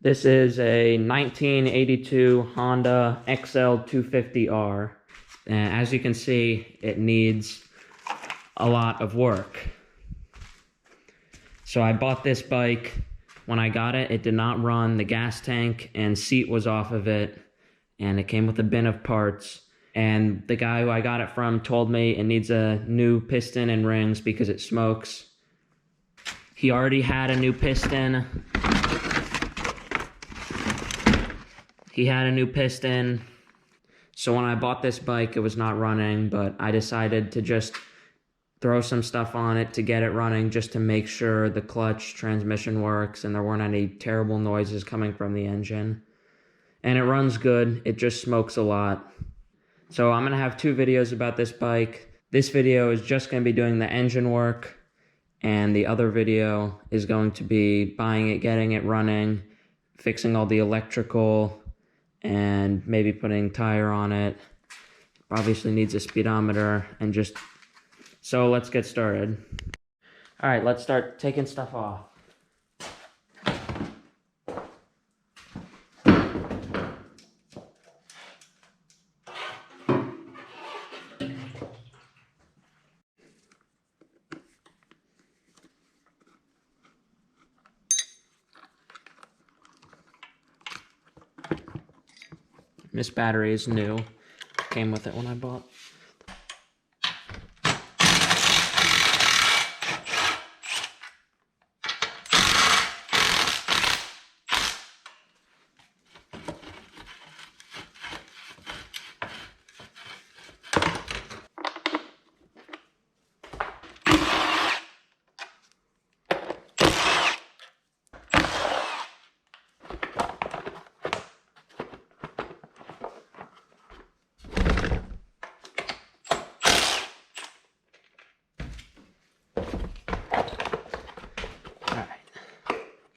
This is a 1982 Honda XL250R. And as you can see, it needs a lot of work. So I bought this bike. When I got it, it did not run. The gas tank and seat was off of it, and it came with a bin of parts. And the guy who I got it from told me it needs a new piston and rings because it smokes. He already had a new piston. So when I bought this bike, it was not running, but I decided to just throw some stuff on it to get it running just to make sure the clutch transmission works and there weren't any terrible noises coming from the engine. And it runs good, it just smokes a lot. So I'm gonna have two videos about this bike. This video is just gonna be doing the engine work, and the other video is going to be buying it, getting it running, fixing all the electrical, and maybe putting tire on it. Obviously needs a speedometer, and just, so let's get started. All right, let's start taking stuff off. This battery is new. Came with it when I bought.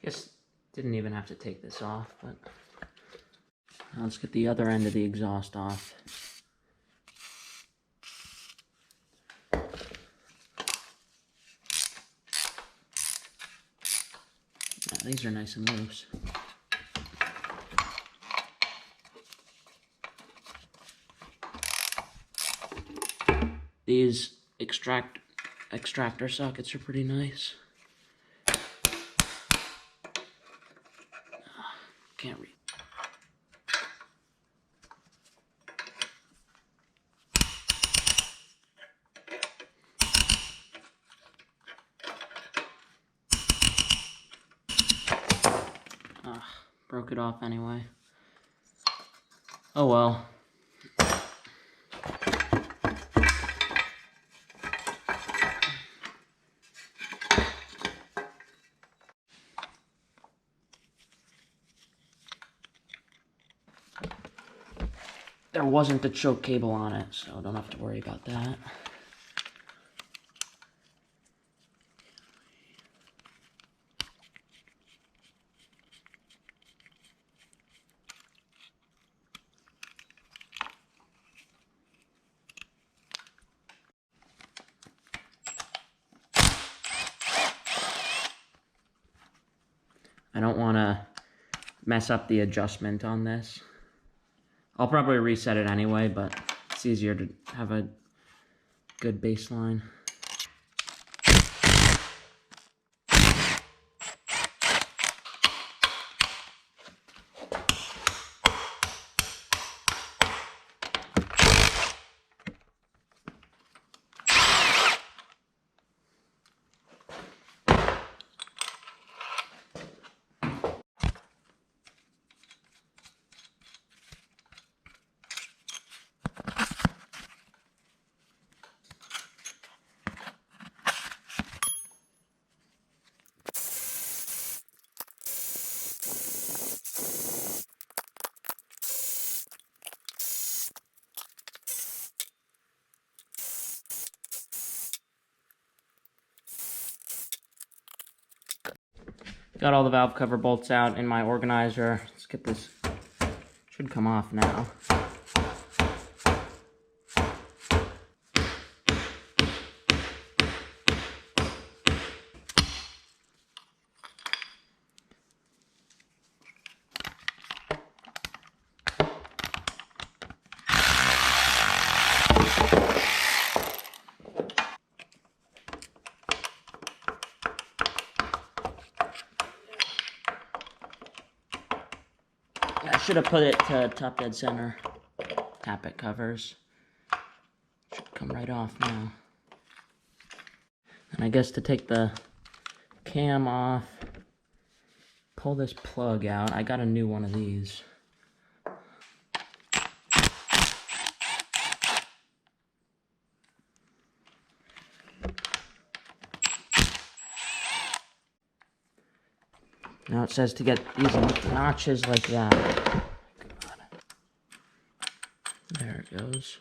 Guess didn't even have to take this off, but now let's get the other end of the exhaust off. Now, these are nice and loose. These extractor sockets are pretty nice. Can't read. Broke it off anyway. Oh well. There wasn't a choke cable on it, so don't have to worry about that. I don't want to mess up the adjustment on this. I'll probably reset it anyway, but it's easier to have a good baseline. Got all the valve cover bolts out in my organizer. Let's get this, should come off now. I should have put it to top dead center. Tappet covers. Should come right off now. And I guess to take the cam off, pull this plug out. I got a new one of these. Now it says to get these notches like that. God. There it goes.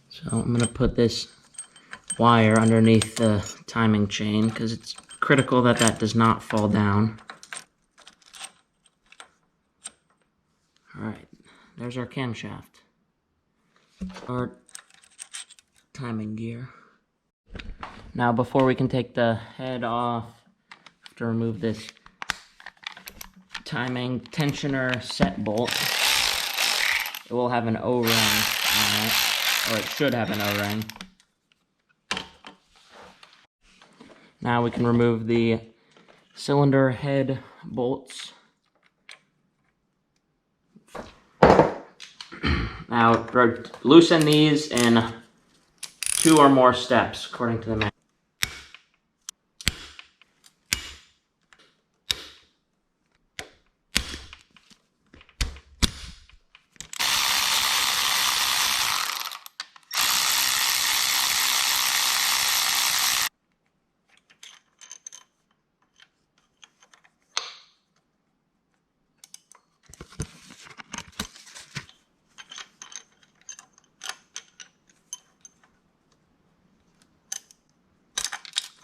So I'm going to put this wire underneath the timing chain because it's critical that that does not fall down. Alright, there's our camshaft. Our timing gear. Now before we can take the head off, to remove this timing tensioner set bolt. It will have an O-ring on it, or it should have an O-ring. Now we can remove the cylinder head bolts. Now loosen these in 2 or more steps according to the manual.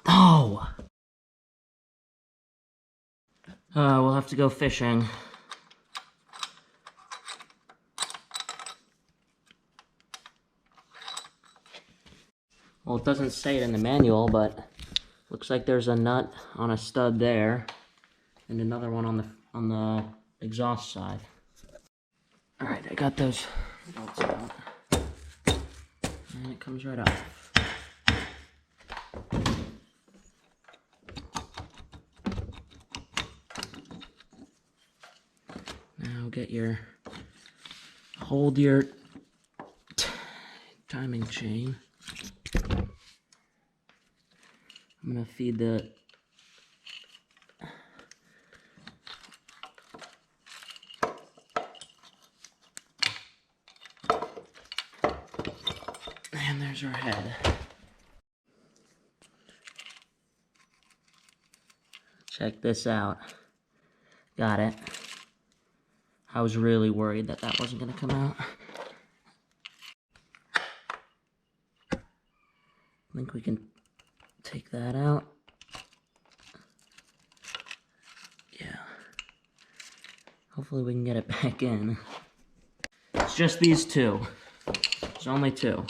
Oh! We'll have to go fishing. Well, it doesn't say it in the manual, but looks like there's a nut on a stud there, and another one on the exhaust side. All right, I got those bolts out, and it comes right off. Now hold your timing chain. I'm gonna feed the and there's our head. Check this out. Got it. I was really worried that that wasn't gonna come out. I think we can take that out. Yeah. Hopefully we can get it back in. It's just these 2. There's only 2.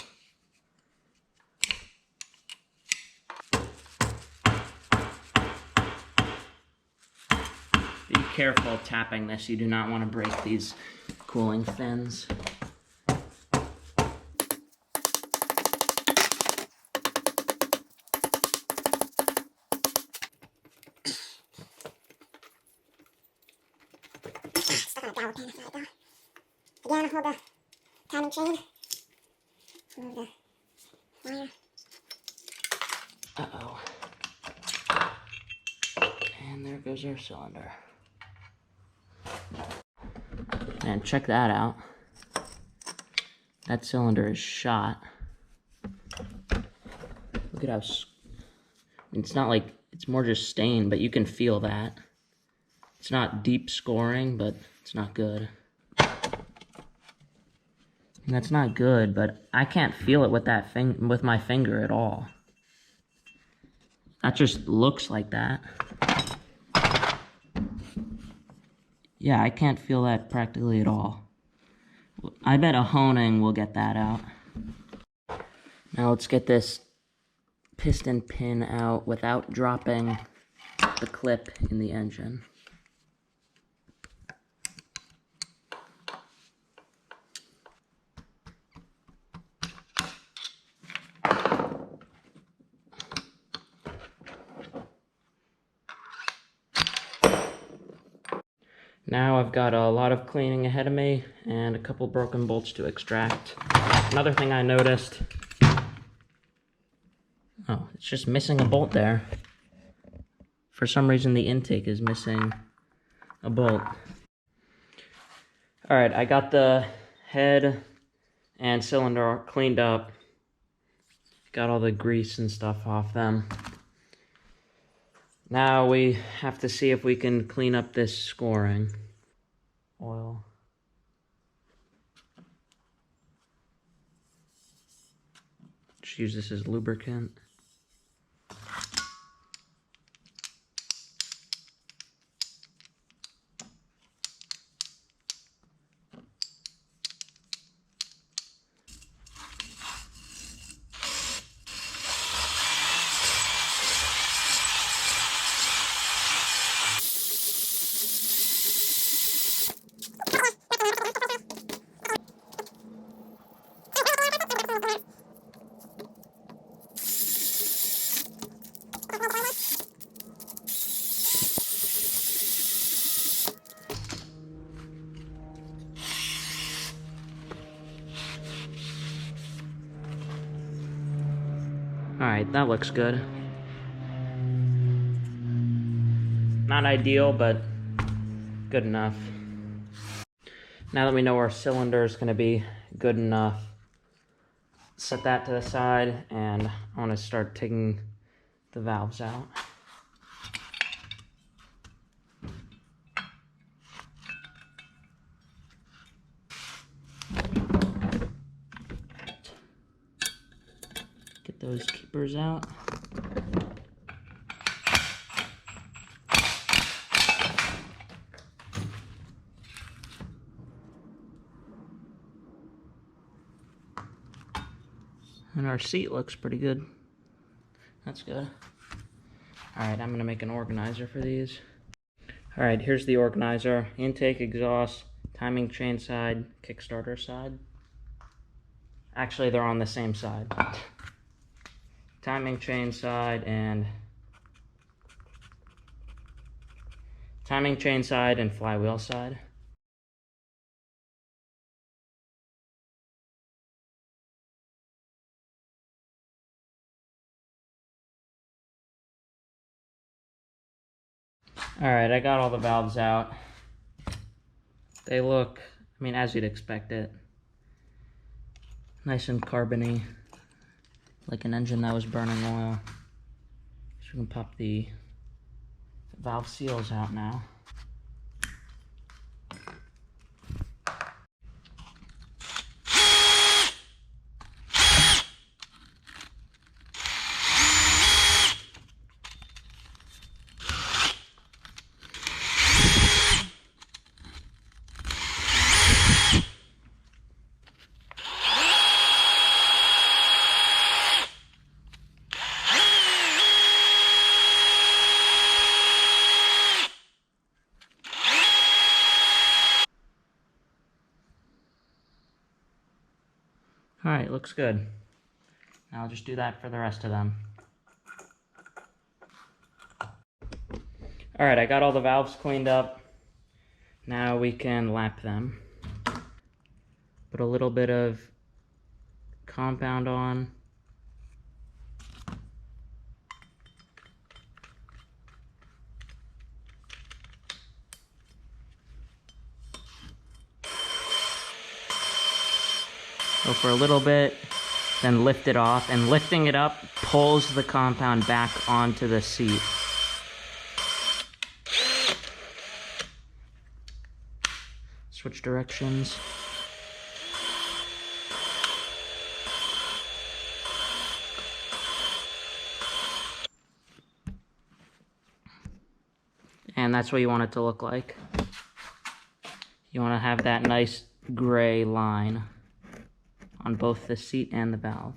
Be careful tapping this. You do not want to break these cooling fins. Again, hold the timing chain. Remove the wire. Uh-oh. And there goes our cylinder. And check that out. That cylinder is shot. Look at how... It's not like... It's more just stained, but you can feel that. It's not deep scoring, but it's not good. And that's not good, but I can't feel it with that with my finger at all. That just looks like that. Yeah, I can't feel that practically at all. I bet a honing will get that out. Now let's get this piston pin out without dropping the clip in the engine. Now I've got a lot of cleaning ahead of me and a couple broken bolts to extract. Another thing I noticed, oh, it's just missing a bolt there. For some reason the intake is missing a bolt. Alright, I got the head and cylinder cleaned up. Got all the grease and stuff off them. Now we have to see if we can clean up this scoring. Oil. Just use this as lubricant. Alright, that looks good. Not ideal, but good enough. Now that we know our cylinder is going to be good enough, set that to the side, and I want to start taking the valves out. Get those keepers out. And our seat looks pretty good. That's good. Alright, I'm going to make an organizer for these. Alright, here's the organizer. Intake, exhaust, timing chain side, kickstarter side. Actually, they're on the same side. Timing chain side and flywheel side. Alright, I got all the valves out. They look, I mean, as you'd expect it, nice and carbony, like an engine that was burning oil. So we can pop the valve seals out now. Alright, looks good. Now I'll just do that for the rest of them. Alright, I got all the valves cleaned up. Now we can lap them. Put a little bit of compound on. Go for a little bit, then lift it off, and lifting it up pulls the compound back onto the seat. Switch directions. And that's what you want it to look like. You want to have that nice gray line on both the seat and the valve.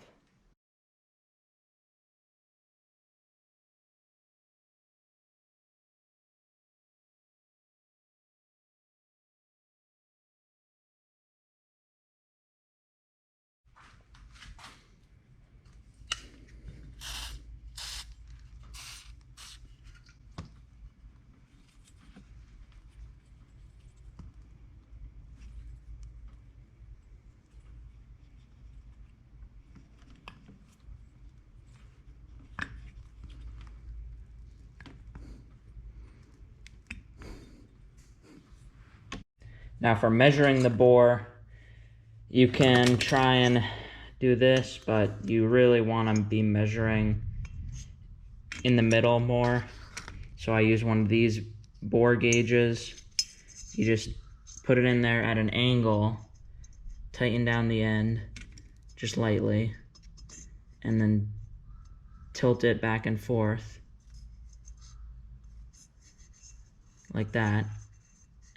Now for measuring the bore, you can try and do this, but you really want to be measuring in the middle more. So I use one of these bore gauges. You just put it in there at an angle, tighten down the end just lightly, and then tilt it back and forth like that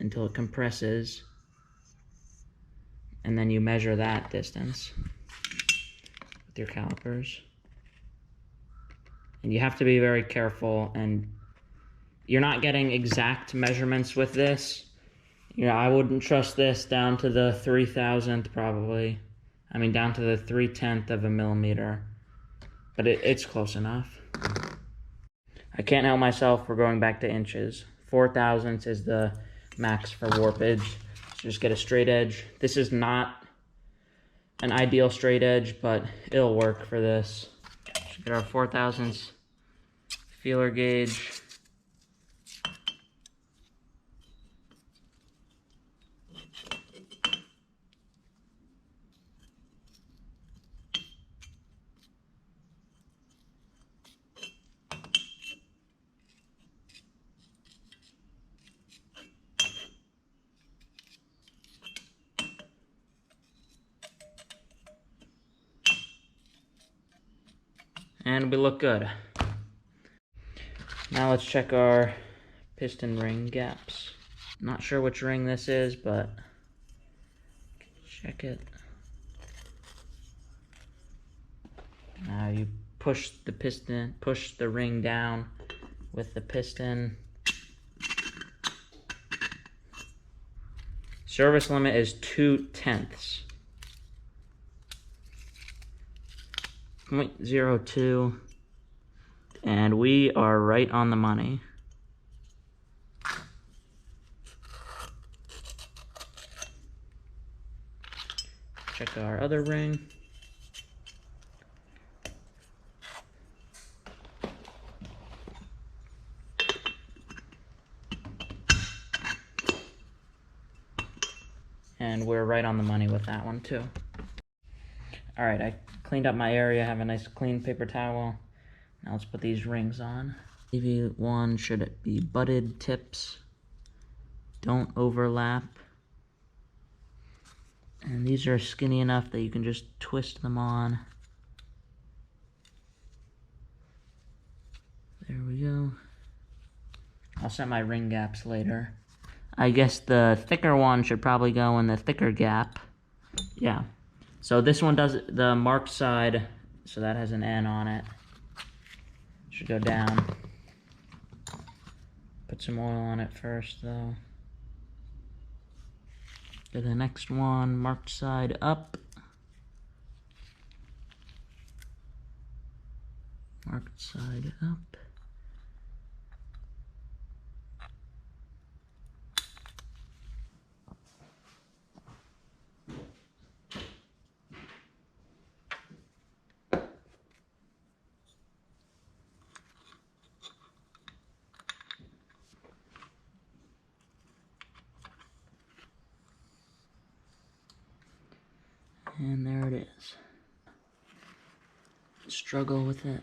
until it compresses, and then you measure that distance with your calipers. And you have to be very careful, and you're not getting exact measurements with this. You know, I wouldn't trust this down to the 3,000th probably. I mean, down to the 3/10 of a millimeter. But it's close enough. I can't help myself, we're going back to inches. 4/1000 is the max for warpage. So just get a straight edge. This is not an ideal straight edge, but it'll work for this. Just get our 4/1000 feeler gauge. And we look good. Now let's check our piston ring gaps. Not sure which ring this is, but check it. Now you push the ring down with the piston. Service limit is 2/10. 0.02, and we are right on the money. Check our other ring. And we're right on the money with that one too. All right, I cleaned up my area, have a nice clean paper towel. Now let's put these rings on. Maybe one should be butted tips. Don't overlap. And these are skinny enough that you can just twist them on. There we go. I'll set my ring gaps later. I guess the thicker one should probably go in the thicker gap. Yeah. So this one does the marked side, so that has an N on it. Should go down. Put some oil on it first, though. Do the next one, marked side up. Marked side up. And there it is. Struggle with it.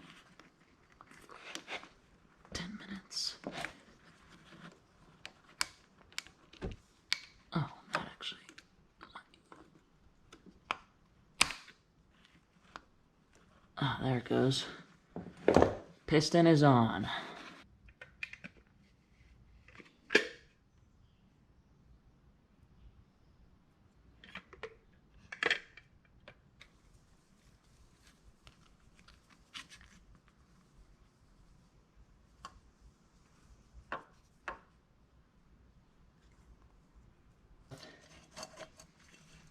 10 minutes. Oh, not actually. Ah, there it goes. Piston is on.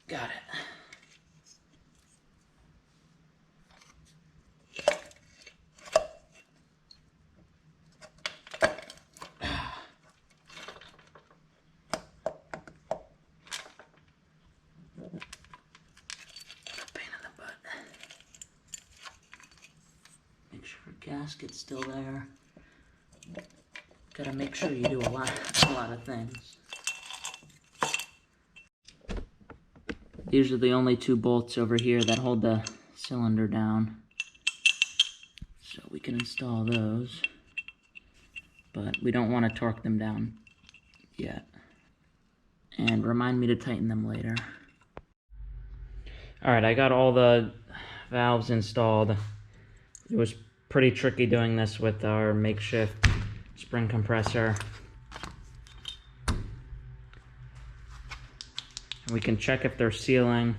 Got it. Pain in the butt. Make sure gasket's still there. Gotta make sure you do a lot of things. These are the only two bolts over here that hold the cylinder down. So we can install those, but we don't want to torque them down yet. And remind me to tighten them later. Alright, I got all the valves installed. It was pretty tricky doing this with our makeshift spring compressor. And we can check if they're sealing.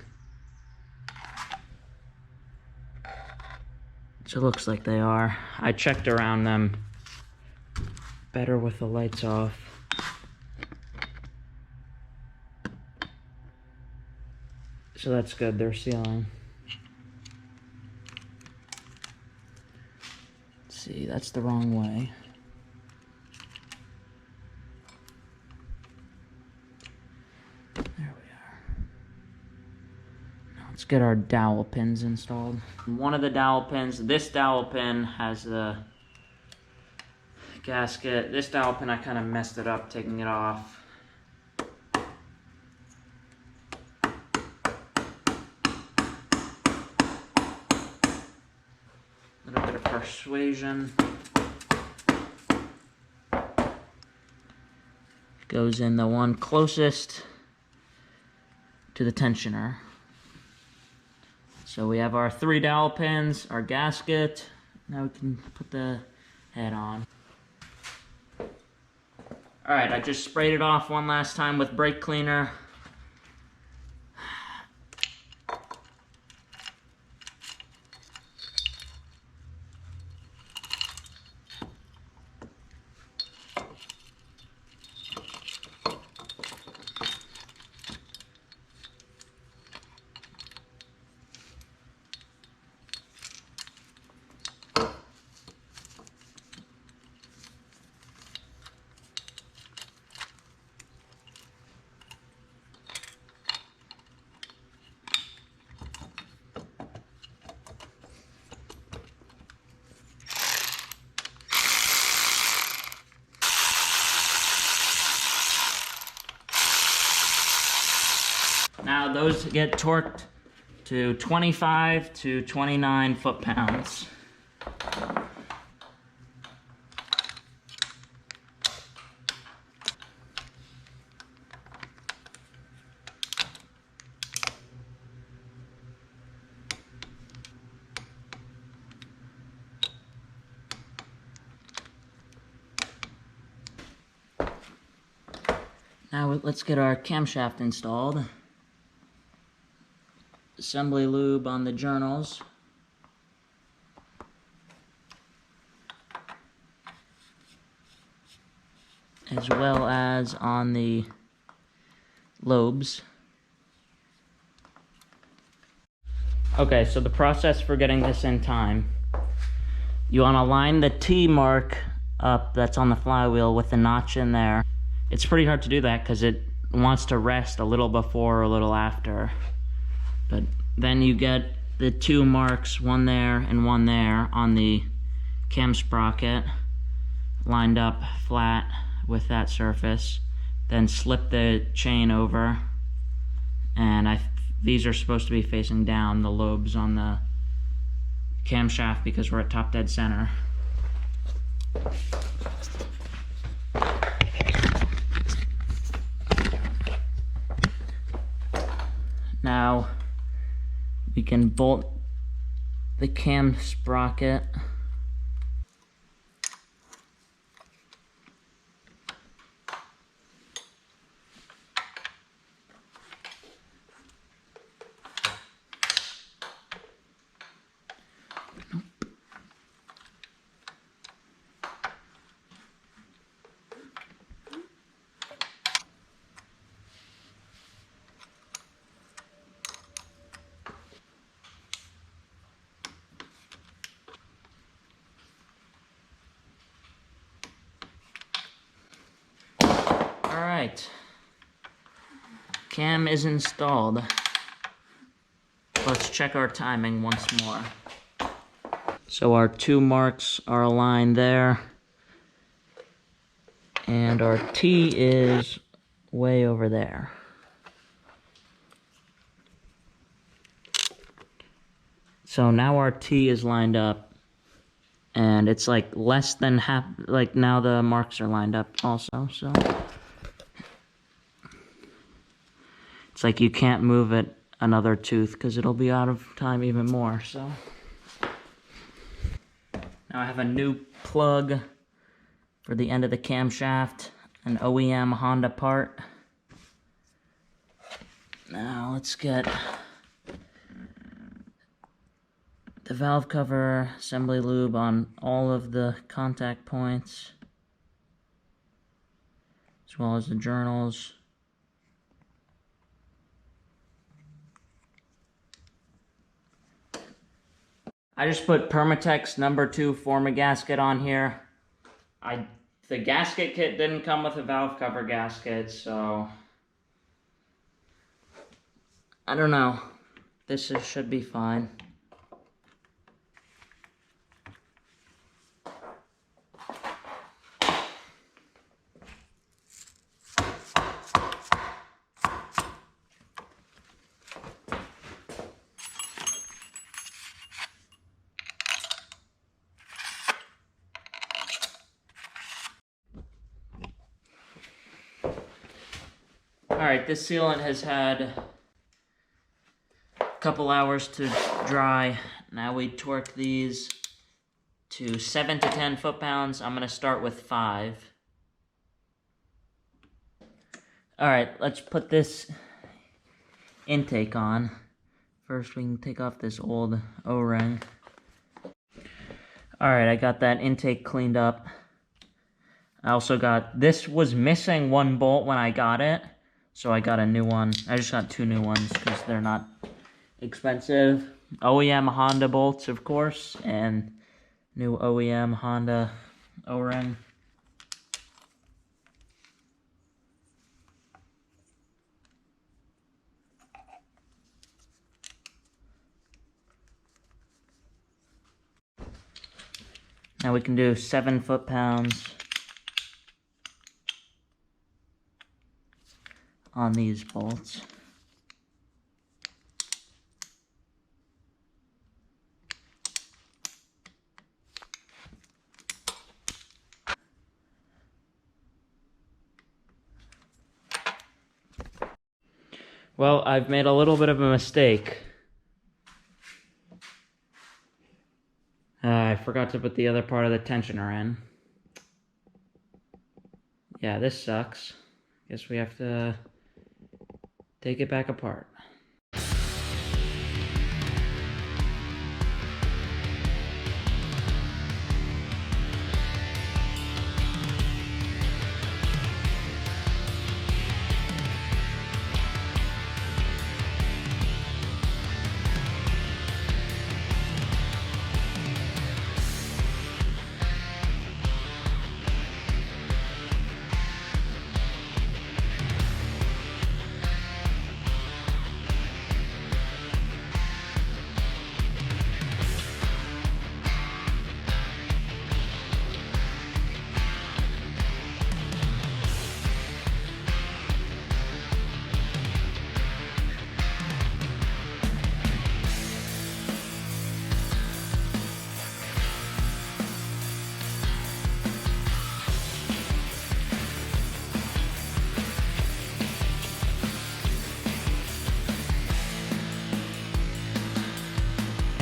So it looks like they are. I checked around them better with the lights off. So that's good, they're sealing. Let's see, that's the wrong way. There we are. Now let's get our dowel pins installed. One of the dowel pins, this dowel pin has the gasket. This dowel pin, I kind of messed it up taking it off. A little bit of persuasion. Goes in the one closest to the tensioner. So we have our 3 dowel pins, our gasket. Now we can put the head on. Alright, I just sprayed it off one last time with brake cleaner. Now those get torqued to 25 to 29 foot-pounds. Now let's get our camshaft installed. Assembly lube on the journals. As well as on the lobes. Okay, so the process for getting this in time. You want to line the T mark up that's on the flywheel with the notch in there. It's pretty hard to do that because it wants to rest a little before or a little after. But then you get the 2 marks, one there and one there on the cam sprocket, lined up flat with that surface. Then slip the chain over, and these are supposed to be facing down, the lobes on the camshaft, because we're at top dead center. Now we can bolt the cam sprocket Alright, cam is installed. Let's check our timing once more. So our 2 marks are aligned there, and our T is way over there. So now our T is lined up, and it's like less than half, like now the marks are lined up also, so. It's like you can't move it another tooth because it'll be out of time even more, so. Now I have a new plug for the end of the camshaft, an OEM Honda part. Now let's get the valve cover assembly lube on all of the contact points, as well as the journals. I just put Permatex #2 Forma gasket on here. The gasket kit didn't come with a valve cover gasket, so I don't know. Should be fine. Alright, this sealant has had a couple hours to dry. Now we torque these to 7 to 10 foot-pounds. I'm going to start with 5. Alright, let's put this intake on. First we can take off this old O-ring. Alright, I got that intake cleaned up. I also got, this was missing one bolt when I got it, so I got a new one. I just got 2 new ones because they're not expensive. OEM Honda bolts, of course, and new OEM Honda O-ring. Now we can do 7 foot-pounds on these bolts. Well, I've made a little bit of a mistake. I forgot to put the other part of the tensioner in. Yeah, this sucks. Guess we have to take it back apart.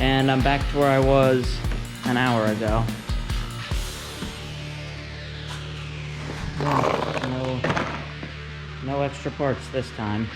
And I'm back to where I was an hour ago. No extra parts this time.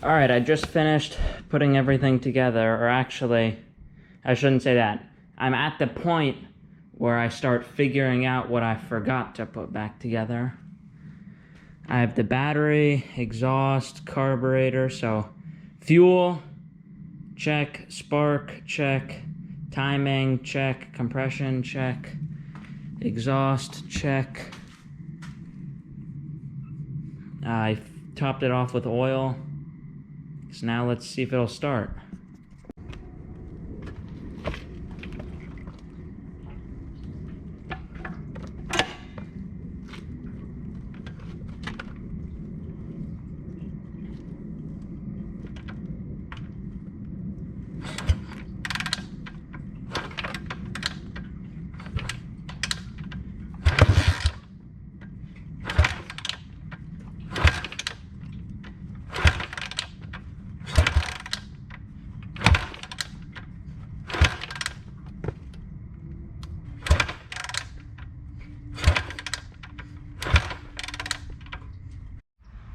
Alright, I just finished putting everything together, or actually, I shouldn't say that. I'm at the point where I start figuring out what I forgot to put back together. I have the battery, exhaust, carburetor, so fuel, check, spark, check, timing, check, compression, check, exhaust, check. I topped it off with oil, so now let's see if it'll start.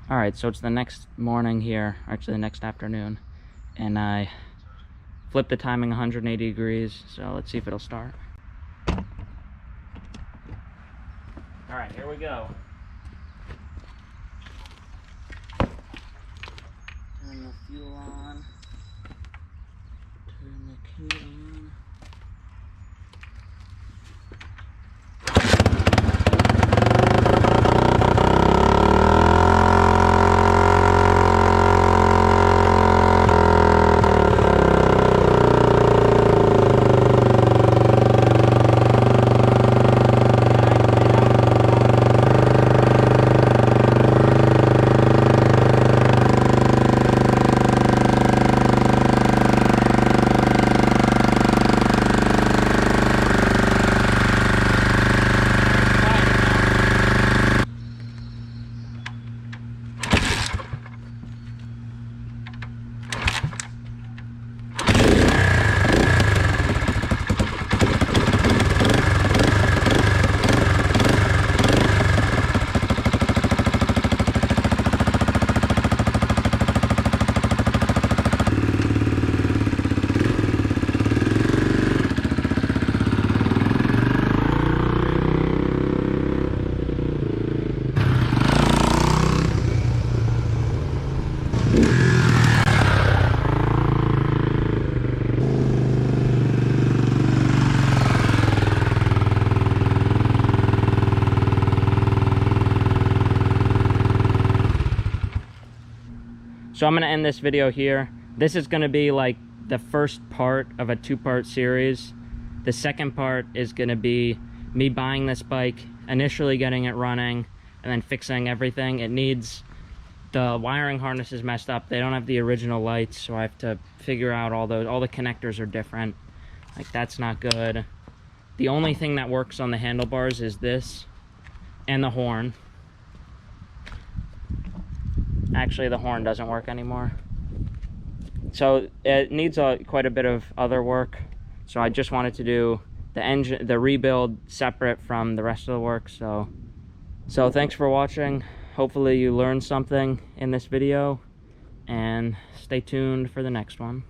Alright, so it's the next morning here, actually the next afternoon, and I flipped the timing 180 degrees, so let's see if it'll start. Alright, here we go. Turn the fuel on. Turn the key on. So I'm going to end this video here. This is going to be like the first part of a two-part series. The second part is going to be me buying this bike, initially getting it running, and then fixing everything. It needs, the wiring harness is messed up. They don't have the original lights, so I have to figure out all the connectors are different. Like, that's not good. The only thing that works on the handlebars is this and the horn. Actually, the horn doesn't work anymore. So it needs quite a bit of other work. So I just wanted to do the engine, the rebuild separate from the rest of the work. So thanks for watching. Hopefully you learned something in this video, and stay tuned for the next one.